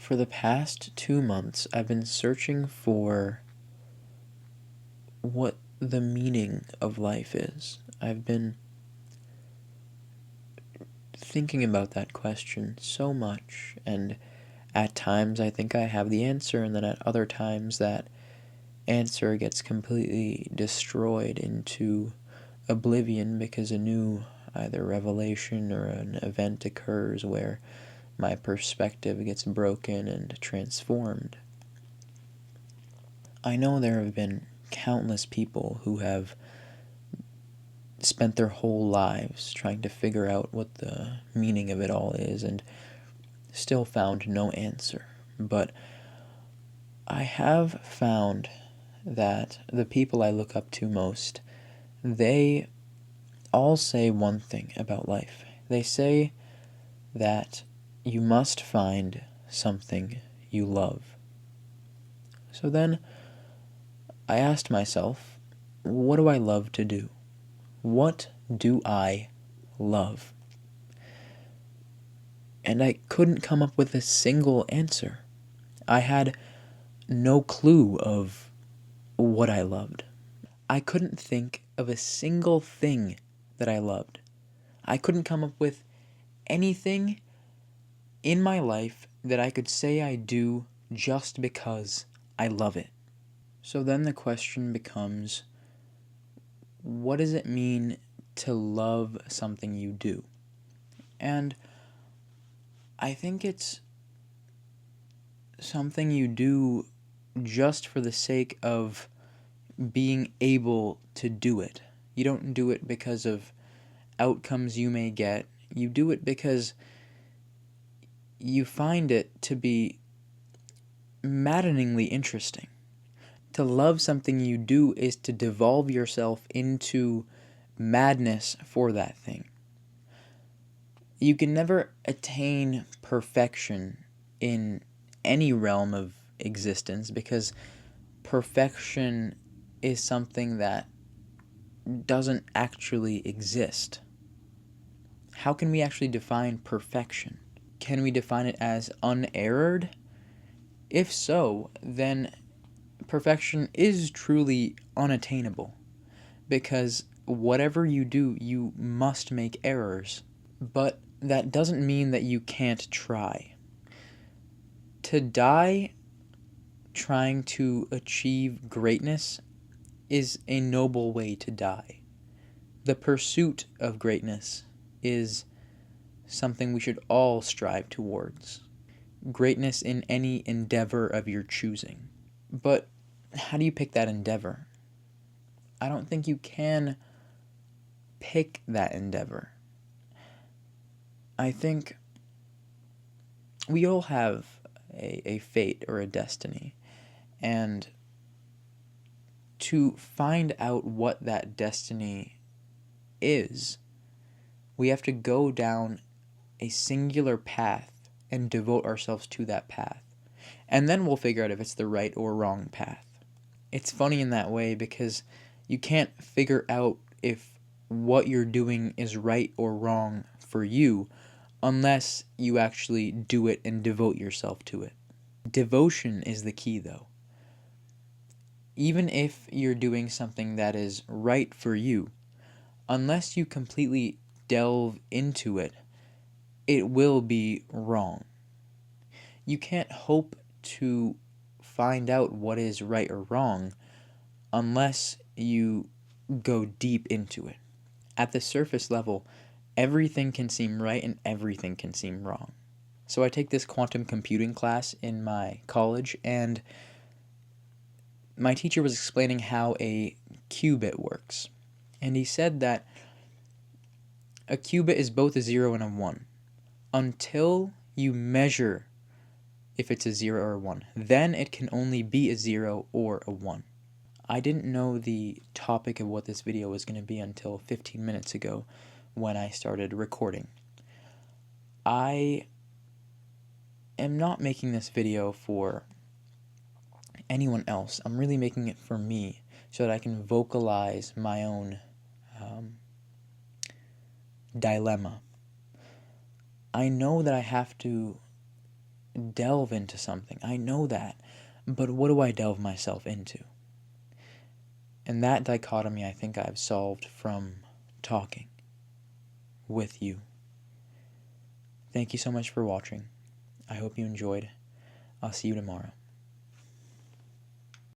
For the past 2 months, I've been searching for what the meaning of life is. I've been thinking about that question so much, and at times I think I have the answer, and then at other times that answer gets completely destroyed into oblivion because a new either revelation or an event occurs where my perspective gets broken and transformed. I know there have been countless people who have spent their whole lives trying to figure out what the meaning of it all is and still found no answer. But I have found that the people I look up to most, they all say one thing about life. They say that you must find something you love. So then I asked myself, what do I love to do? What do I love? And I couldn't come up with a single answer. I had no clue of what I loved. I couldn't think of a single thing that I loved. I couldn't come up with anything in my life that I could say I do just because I love it. So then the question becomes, what does it mean to love something you do? And I think it's something you do just for the sake of being able to do it. You don't do it because of outcomes you may get. You do it because you find it to be maddeningly interesting. To love something you do is to devolve yourself into madness for that thing. You can never attain perfection in any realm of existence because perfection is something that doesn't actually exist. How can we actually define perfection? Can we define it as unerred? If so, then perfection is truly unattainable because whatever you do, you must make errors. But that doesn't mean that you can't try. To die trying to achieve greatness is a noble way to die. The pursuit of greatness is something we should all strive towards. Greatness in any endeavor of your choosing. But how do you pick that endeavor? I don't think you can pick that endeavor. I think we all have a fate or a destiny, and to find out what that destiny is, we have to go down a singular path and devote ourselves to that path. And then we'll figure out if it's the right or wrong path. It's funny in that way because you can't figure out if what you're doing is right or wrong for you unless you actually do it and devote yourself to it. Devotion is the key, though. Even if you're doing something that is right for you, unless you completely delve into it, it will be wrong. You can't hope to find out what is right or wrong unless you go deep into it. At the surface level, everything can seem right and everything can seem wrong. So I take this quantum computing class in my college, and my teacher was explaining how a qubit works. And he said that a qubit is both a 0 and a 1 until you measure if it's a 0 or a 1. Then it can only be a 0 or a 1. I didn't know the topic of what this video was going to be until 15 minutes ago when I started recording. I am not making this video for anyone else. I'm really making it for me so that I can vocalize my own dilemma. I know that I have to delve into something. I know that. But what do I delve myself into? And that dichotomy I think I've solved from talking with you. Thank you so much for watching. I hope you enjoyed. I'll see you tomorrow.